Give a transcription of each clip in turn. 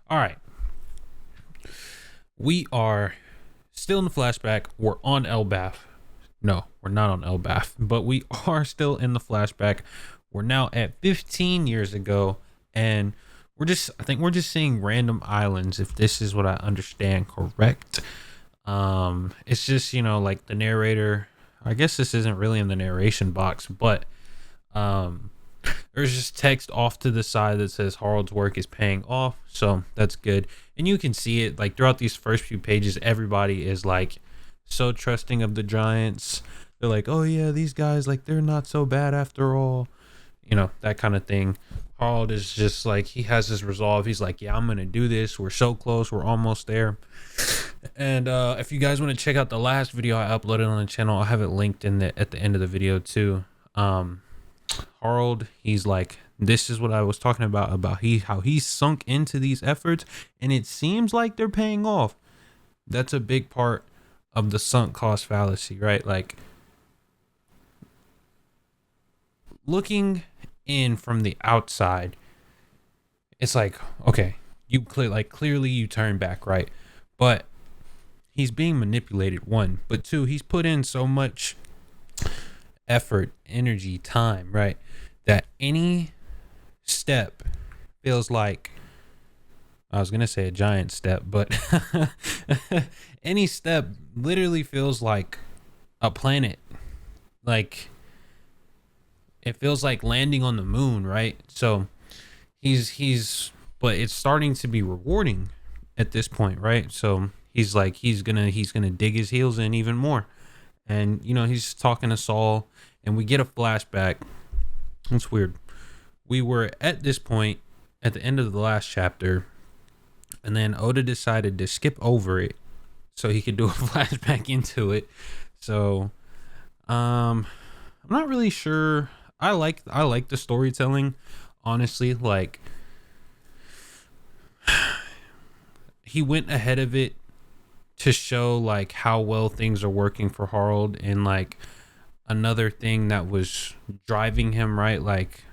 All right. We are still in the flashback. We're on Elbath. No, we're not on Elbath, but we are still in the flashback. We're now at 15 years ago, and I think we're just seeing random islands, if this is what I understand correct. It's just, like the narrator, I guess this isn't really in the narration box, but um, there's just text off to the side that says Harold's work is paying off, so that's good. And you can see it like throughout these first few pages, everybody is like so trusting of the Giants. They're like, oh yeah, these guys, like, they're not so bad after all, that kind of thing. Harold is just like, he has his resolve. He's like, yeah, I'm gonna do this. We're so close. We're almost there. And if you guys want to check out the last video I uploaded on the channel, I'll have it linked at the end of the video too. Harold, he's like, this is what I was talking about how he's sunk into these efforts, and it seems like they're paying off. That's a big part of the sunk cost fallacy, right? Like, looking in from the outside, it's like, okay, clearly you turn back, right? But he's being manipulated, one, but two, he's put in so much effort, energy, time, right, that any step feels like, I was gonna say a giant step, but any step literally feels like a planet. Like, it feels like landing on the moon, right? So but it's starting to be rewarding at this point, right? So he's gonna dig his heels in even more. And he's talking to Saul, and we get a flashback. It's weird. We were at this point at the end of the last chapter, and then Oda decided to skip over it so he could do a flashback into it. So I'm not really sure. I like the storytelling, honestly. Like, he went ahead of it to show like how well things are working for Harold, and like another thing that was driving him, right? Like,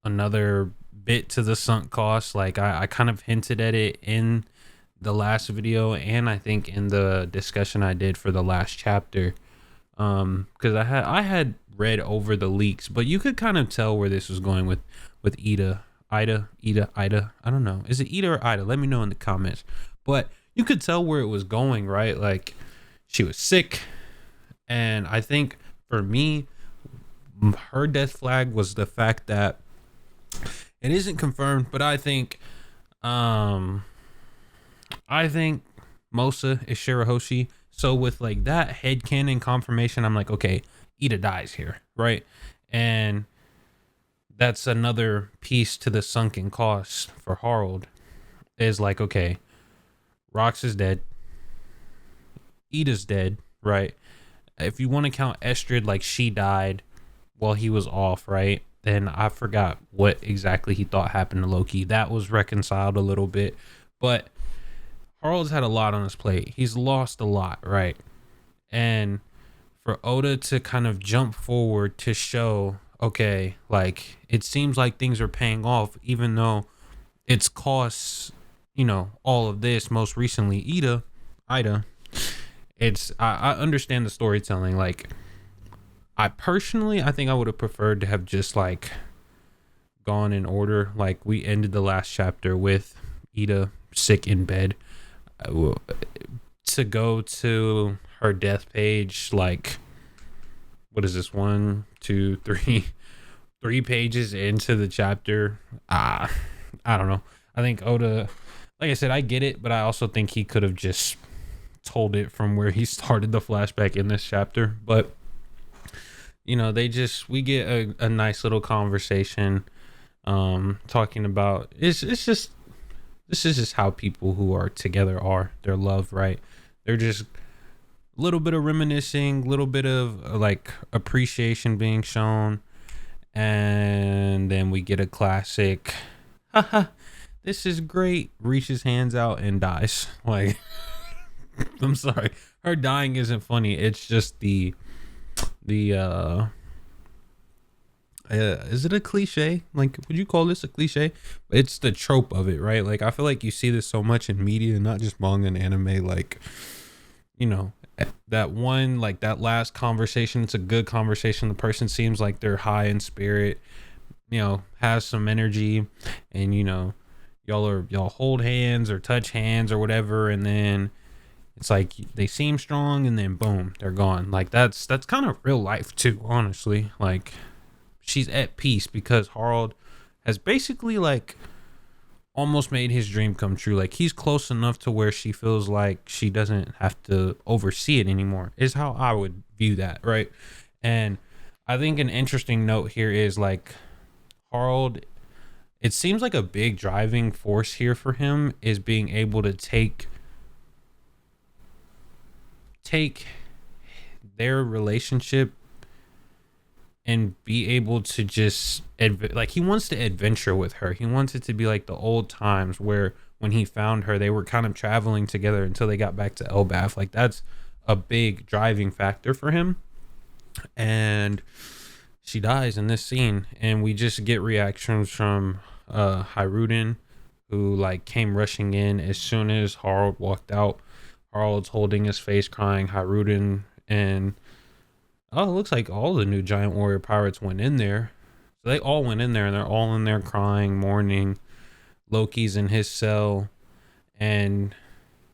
another bit to the sunk cost. Like, I kind of hinted at it in the last video, and I think in the discussion I did for the last chapter, because I had read over the leaks, but you could kind of tell where this was going with Ida. I don't know, is it Ida or Ida? Let me know in the comments. But you could tell where it was going, right? Like, she was sick, and I think for me, her death flag was the fact that it isn't confirmed, but I think Mosa is Shirahoshi. So with like that headcanon confirmation, I'm like, okay, Ida dies here, right? And that's another piece to the sunken cost for Harold, is like, okay, Rox is dead, Ida's dead, right? If you want to count Estrid, like, she died while he was off, right? Then I forgot what exactly he thought happened to Loki. That was reconciled a little bit, but Harold's had a lot on his plate. He's lost a lot, right? And for Oda to kind of jump forward to show, okay, like, it seems like things are paying off, even though it's costs, all of this, most recently Ida. I understand the storytelling. Like, I think I would have preferred to have just like gone in order. Like, we ended the last chapter with Ida sick in bed. To go to her death page, like, what is this, 1, 2, 3 3 pages into the chapter? I don't know. I think Oda, like I said, I get it, but I also think he could have just told it from where he started the flashback in this chapter. But we get a nice little conversation, talking about, this is just how people who are together are, their love, right? They're just a little bit of reminiscing, little bit of like appreciation being shown, and then we get a classic, haha, this is great, reaches hands out and dies. Like, I'm sorry, her dying isn't funny, it's just the Is it a cliche? Like, would you call this a cliche? It's the trope of it, right? Like, I feel like you see this so much in media, not just manga and anime. Like, you know, that one, like that last conversation, it's a good conversation. The person seems like they're high in spirit, has some energy, and y'all hold hands or touch hands or whatever, and then it's like they seem strong, and then boom, they're gone. Like that's kind of real life too, honestly. Like she's at peace because Harold has basically like almost made his dream come true. Like he's close enough to where she feels like she doesn't have to oversee it anymore, is how I would view that, right? And I think an interesting note here is like Harold, it seems like a big driving force here for him is being able to take their relationship and be able to just like he wants to adventure with her. He wants it to be like the old times where when he found her, they were kind of traveling together until they got back to Elbaf. Like that's a big driving factor for him. And she dies in this scene, and we just get reactions from Hiruden, who like came rushing in as soon as Harold walked out. Harold's holding his face, crying. Hiruden and it looks like all the new Giant Warrior pirates went in there. So they all went in there, and they're all in there crying, mourning. Loki's in his cell, and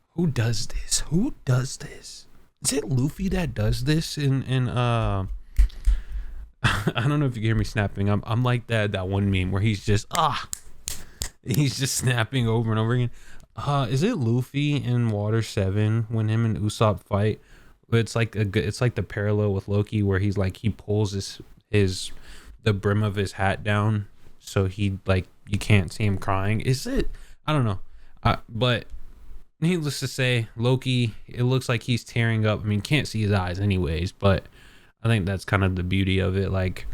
who does this? Is it Luffy that does this in I don't know if you can hear me snapping. I'm like that one meme where he's just he's just snapping over and over again. Is it Luffy in Water 7 when him and Usopp fight? It's like it's like the parallel with Loki where he's like he pulls the brim of his hat down so he like you can't see him crying. Is it? I don't know. But needless to say, Loki, it looks like he's tearing up. I mean, can't see his eyes anyways, but I think that's kind of the beauty of it. Like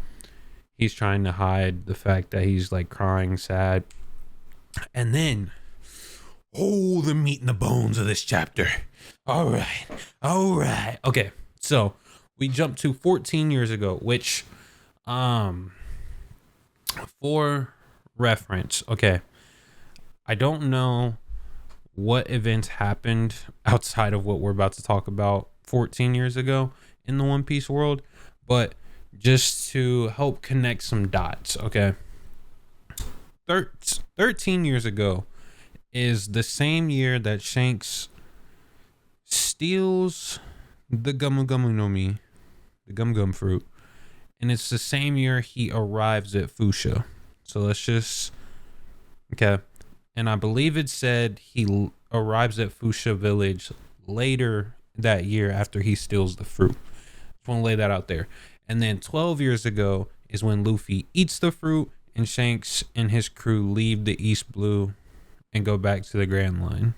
he's trying to hide the fact that he's like crying, sad. And then, the meat and the bones of this chapter. All right. Okay, so we jump to 14 years ago, which, for reference, okay, I don't know what events happened outside of what we're about to talk about 14 years ago in the One Piece world, but just to help connect some dots, okay, 13 years ago is the same year that Shanks steals the Gumu Gumu no Mi, the Gum Gum fruit, and it's the same year he arrives at Fuchsia. So let's just, okay, and I believe it said he arrives at Fuchsia Village later that year after he steals the fruit. Just want to lay that out there. And then 12 years ago is when Luffy eats the fruit and Shanks and his crew leave the East Blue and go back to the Grand Line.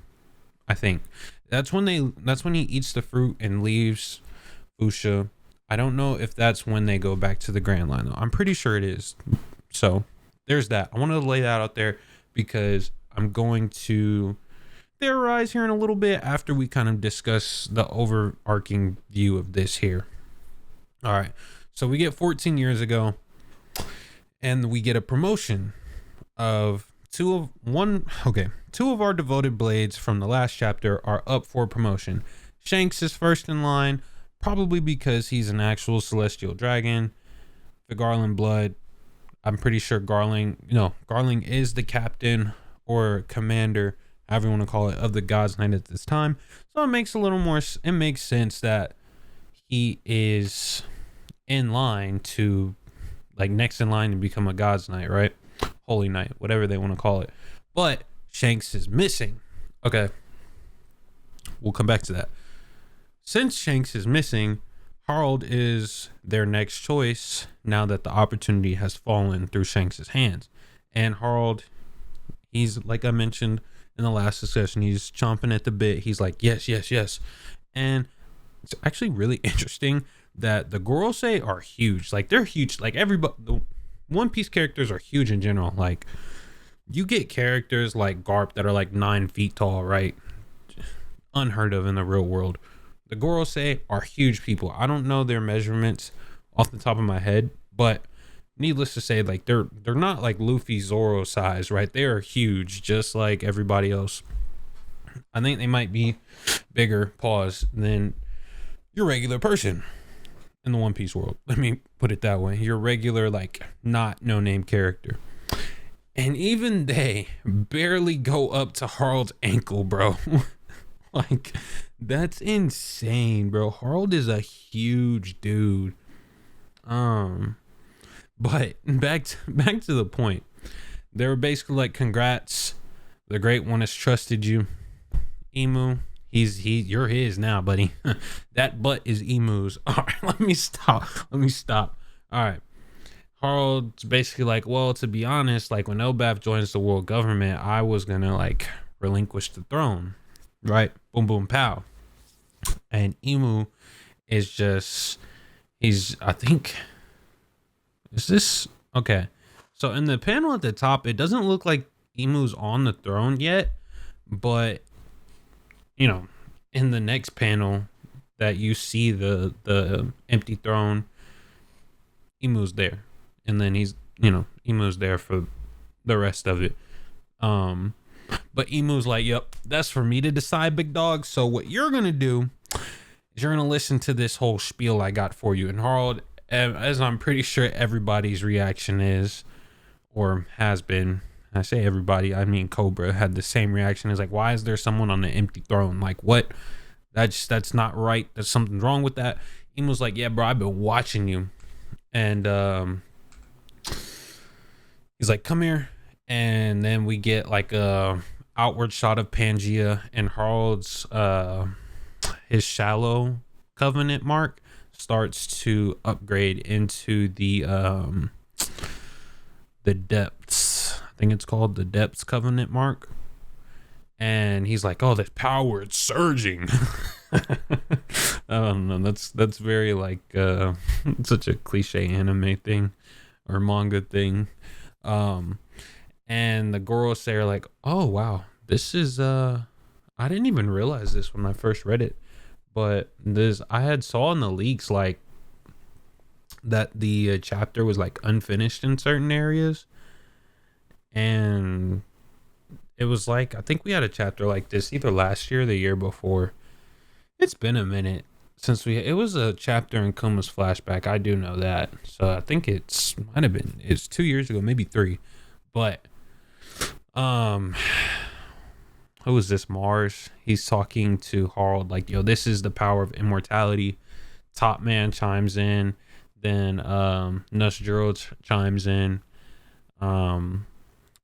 I think that's when he eats the fruit and leaves Fuchsia. I don't know if that's when they go back to the Grand Line though. I'm pretty sure it is. So there's that. I wanted to lay that out there because I'm going to theorize here in a little bit after we kind of discuss the overarching view of this here. All right. So we get 14 years ago and we get a promotion of two of our devoted blades from the last chapter are up for promotion. Shanks is first in line, probably because he's an actual celestial dragon. The Garland blood, I'm pretty sure Garling is the captain or commander, however you want to call it, of the God's Knight at this time. So it makes sense that he is in line to, like, next in line to become a God's Knight, right? Holy Knight, whatever they want to call it. But Shanks is missing. Okay, we'll come back to that. Since Shanks is missing, Harold is their next choice now that the opportunity has fallen through Shanks's hands. And Harold, he's, like I mentioned in the last discussion, he's chomping at the bit. He's like, yes. And it's actually really interesting that the Gorosei are huge. Like, they're huge. Like, everybody, the One Piece characters are huge in general. Like, you get characters like Garp that are like 9 feet tall, right? Unheard of in the real world. The Gorosei are huge people. I don't know their measurements off the top of my head, but needless to say, like they're not like Luffy Zoro size, right? They are huge, just like everybody else. I think they might be bigger, pause, than your regular person in the One Piece world. Let me put it that way. Your regular, like, not no name character. And even they barely go up to Harald's ankle, bro. Like, that's insane, bro. Harald is a huge dude. But back to the point. They were basically like, congrats. The Great One has trusted you. Emu, you're his now, buddy. That butt is Emu's. All right, let me stop. All right. Harald's basically like, well, to be honest, like when Elbaf joins the world government, I was gonna like relinquish the throne, right? Boom, boom, pow. And Emu is just, I think, is this okay? So in the panel at the top, it doesn't look like Emu's on the throne yet, but you know, in the next panel that you see the empty throne, Emu's there. And then Emu's there for the rest of it. But Emu's like, yep, that's for me to decide, big dog. So what you're going to do is you're going to listen to this whole spiel I got for you. And Harald, as I'm pretty sure everybody's reaction is, or has been, I say everybody, I mean Cobra had the same reaction. Is like, why is there someone on the empty throne? Like, what? That's not right. There's something wrong with that. Emu's like, yeah, bro, I've been watching you. And he's like, come here. And then we get like a outward shot of Pangea and Harald's his shallow covenant mark starts to upgrade into the depths. I think it's called the depths covenant mark. And he's like, oh, this power, it's surging. I don't know. That's very like such a cliche anime thing or manga thing. And the Gorosei are like, oh wow, this is I didn't even realize this when I first read it, but I had saw in the leaks like that the chapter was like unfinished in certain areas, and it was like, I think we had a chapter like this either last year or the year before. It's been a minute since it was a chapter in Kuma's flashback. I do know that. So I think it's 2 years ago, maybe 3. But who is this? Mars. He's talking to Harald like, yo, this is the power of immortality. Top Man chimes in. Then Nusjuro chimes in. And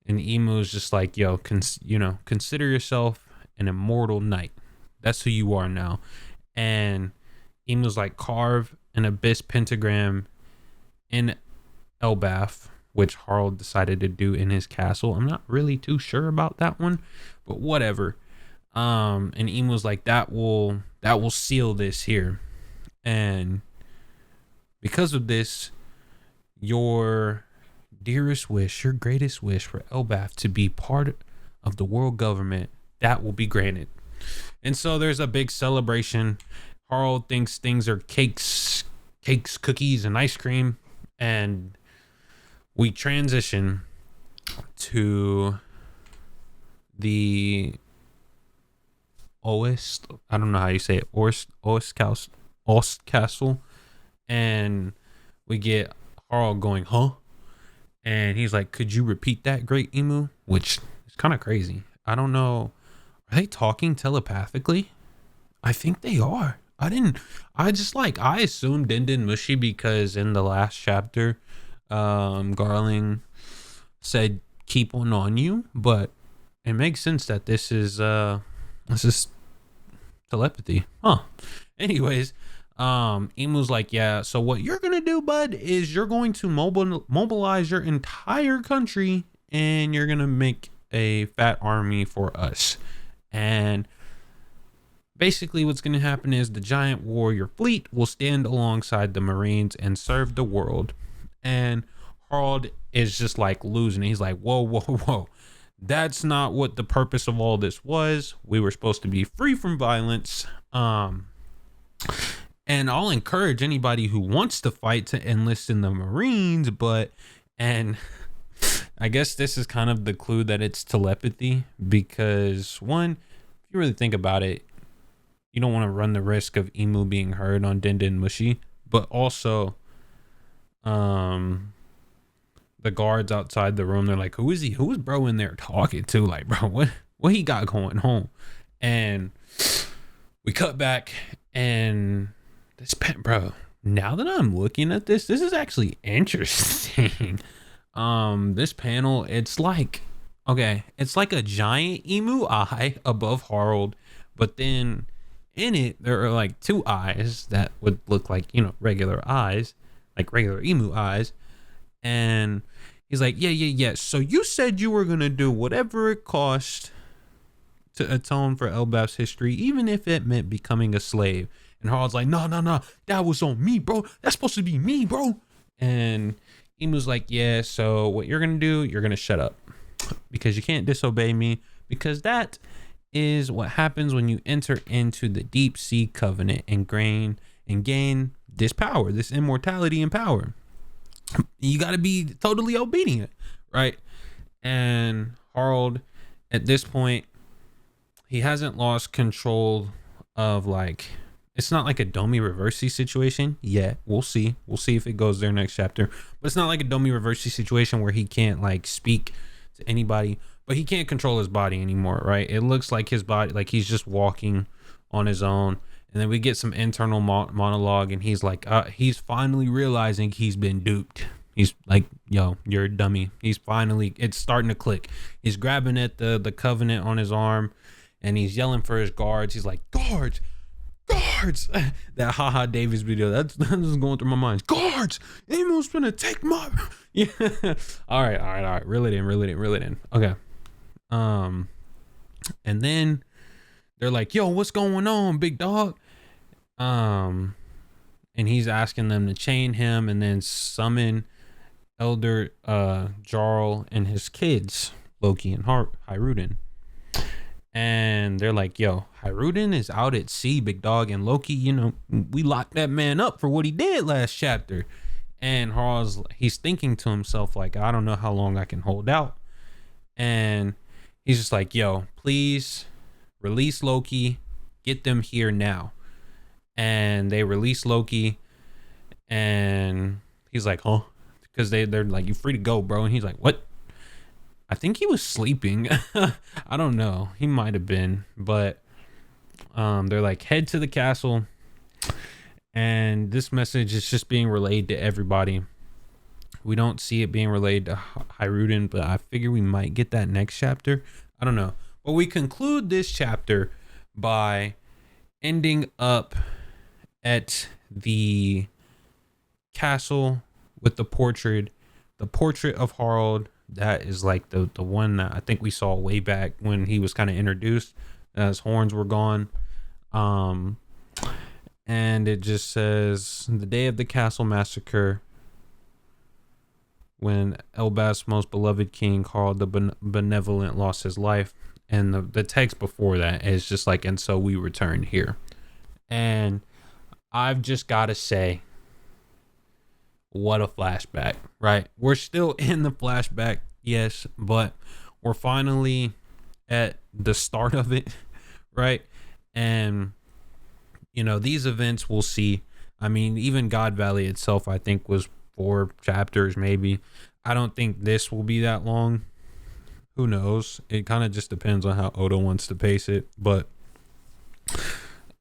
Emu's just like, yo, consider yourself an immortal knight. That's who you are now. And Emu's like, carve an abyss pentagram in Elbaf, which Harald decided to do in his castle. I'm not really too sure about that one, but whatever. And Emu's like, that will seal this here. And because of this, your dearest wish, your greatest wish for Elbaf to be part of the world government, that will be granted. And so there's a big celebration. Harald thinks things are cakes, cookies, and ice cream. And we transition to the Ost, I don't know how you say it, Ost Castle. And we get Harald going, huh? And he's like, could you repeat that, Great Emu? Which is kind of crazy. I don't know. Are they talking telepathically? I think they are. I assumed Din Mushi because in the last chapter, Garling said, keep one on you. But it makes sense that this is telepathy. Huh. Anyways, Emu's like, yeah, so what you're gonna do, bud, is you're going to mobilize your entire country and you're gonna make a fat army for us. And basically what's gonna happen is the giant warrior fleet will stand alongside the Marines and serve the world. And Harald is just like losing it. He's like, whoa, that's not what the purpose of all this was. We were supposed to be free from violence. And I'll encourage anybody who wants to fight to enlist in the Marines, and I guess this is kind of the clue that it's telepathy, because one, if you really think about it, you don't want to run the risk of Emu being heard on Din Din Mushi, but also, the guards outside the room, they're like, who is he? Who is bro in there talking to? Like, bro, what he got going home? And we cut back, and bro, now that I'm looking at this is actually interesting. This panel, it's like a giant emu eye above Harold, but then in it there are like two eyes that would look like, regular eyes, like regular emu eyes. And he's like, yeah. So you said you were gonna do whatever it cost to atone for Elbaf's history, even if it meant becoming a slave. And Harold's like, no, that was on me, bro. That's supposed to be me, bro. And Emu's like, yeah, so what you're gonna do, you're gonna shut up, because you can't disobey me, because that is what happens when you enter into the deep sea covenant and gain this power, this immortality and power. You got to be totally obedient, right? And Harold, at this point, he hasn't lost control of, like, it's not like a Domi Reversi situation yet. We'll see if it goes there next chapter. But it's not like a Domi Reversi situation where he can't, like, speak to anybody, but he can't control his body anymore, right? It looks like his body, like he's just walking on his own. And then we get some internal monologue, and he's like, he's finally realizing he's been duped. He's like, yo, you're a dummy. It's starting to click. He's grabbing at the covenant on his arm, and he's yelling for his guards. He's like, guards. That haha Davis video, that's just going through my mind. Guards, Emu's gonna take my yeah. All right. Reel it in. Okay. And then they're like, yo, what's going on, big dog? And he's asking them to chain him and then summon Elder Jarl and his kids, Loki and Hyrudin. And they're like, yo, Hyrudin is out at sea, big dog, and Loki, we locked that man up for what he did last chapter. And he's thinking to himself, like, I don't know how long I can hold out. And he's just like, yo, please release Loki, get them here now. And they release Loki, and he's like, huh? Because they're like, you're free to go, bro. And he's like, what? I think he was sleeping. I don't know. He might have been. But they're like, head to the castle. And this message is just being relayed to everybody. We don't see it being relayed to Hyrudin, but I figure we might get that next chapter. I don't know. But we conclude this chapter by ending up at the castle with the portrait of Harold. That is like the one that I think we saw way back when he was kind of introduced, as horns were gone. And it just says, the day of the castle massacre, when Elbaf's most beloved king, Harald the Benevolent, lost his life. And the text before that is just like, and so we return here. And I've just got to say, what a flashback, right? We're still in the flashback, yes, but we're finally at the start of it, right? And, these events we'll see. I mean, even God Valley itself, I think, was 4 chapters, maybe. I don't think this will be that long. Who knows? It kind of just depends on how Oda wants to pace it, but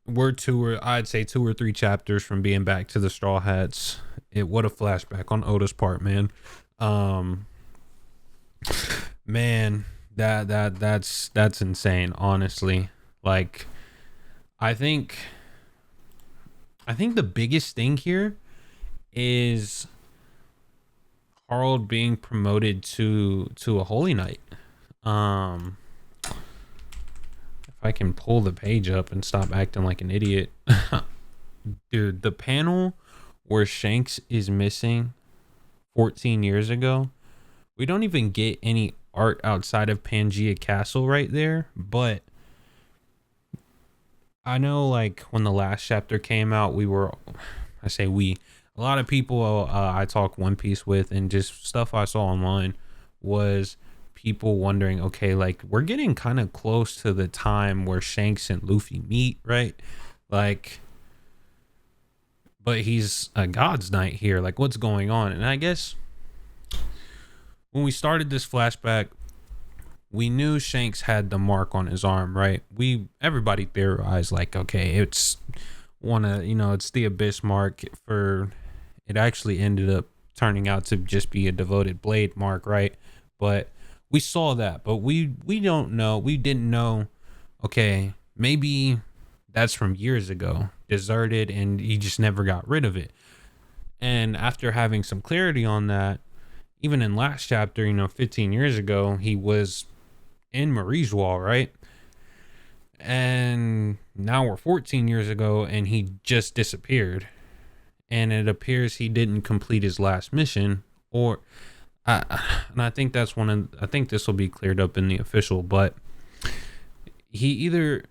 I'd say 2 or 3 chapters from being back to the Straw Hats. What a flashback on Oda's part, man. Man, that's insane, honestly. Like, I think the biggest thing here is Harold being promoted to a Holy Knight. If I can pull the page up and stop acting like an idiot. Dude, the panel where Shanks is missing 14 years ago, we don't even get any art outside of Pangea Castle right there, but I know, like, when the last chapter came out, I say we, a lot of people I talk One Piece with, and just stuff I saw online was people wondering, okay, like, we're getting kind of close to the time where Shanks and Luffy meet, right? Like, but he's a God's Knight here. Like, what's going on? And I guess when we started this flashback, we knew Shanks had the mark on his arm, right? Everybody theorized, like, okay, it's it's the abyss mark. For it actually ended up turning out to just be a devoted blade mark, right? But we saw that, but we don't know. We didn't know. Okay, maybe that's from years ago, deserted, and he just never got rid of it. And after having some clarity on that, even in last chapter, 15 years ago, he was in Marie's Wall, right? And now we're 14 years ago, and he just disappeared. And it appears he didn't complete his last mission, and I think I think this will be cleared up in the official, but he either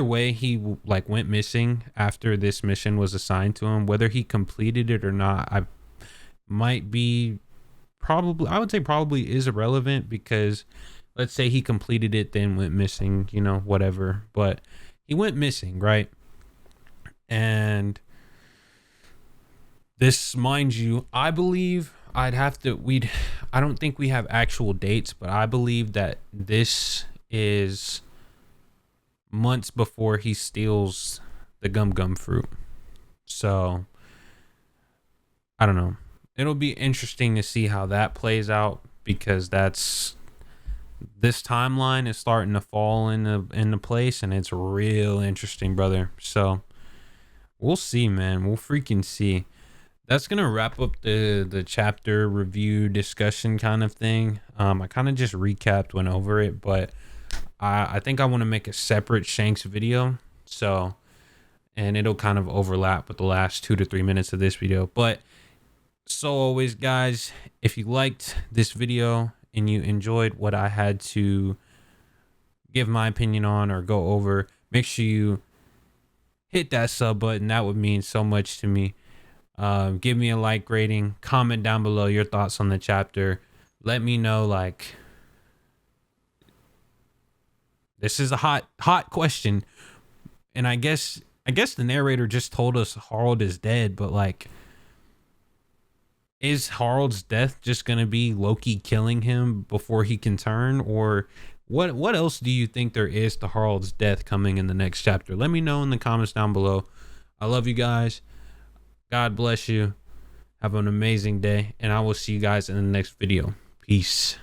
way, he like went missing after this mission was assigned to him. Whether he completed it or not, I would say probably is irrelevant, because let's say he completed it, then went missing, whatever. But he went missing, right? And this, mind you, I believe I don't think we have actual dates, but I believe that this is months before he steals the gum fruit. So I don't know. It'll be interesting to see how that plays out, because this timeline is starting to fall into place, and it's real interesting, brother. So we'll see, man. We'll freaking see. That's gonna wrap up the chapter review discussion kind of thing. I kind of just went over it, but I think I want to make a separate Shanks video, so, and it'll kind of overlap with the last 2 to 3 minutes of this video. But so always, guys, if you liked this video and you enjoyed what I had to give my opinion on or go over, make sure you hit that sub button. That would mean so much to me. Give me a like rating, comment down below your thoughts on the chapter. Let me know, like, this is a hot question, and I guess the narrator just told us Harald is dead, but like, is Harald's death just gonna be Loki killing him before he can turn, or what else do you think there is to Harald's death coming in the next chapter? Let me know in the comments down below. I love you guys. God bless you. Have an amazing day, and I will see you guys in the next video. Peace.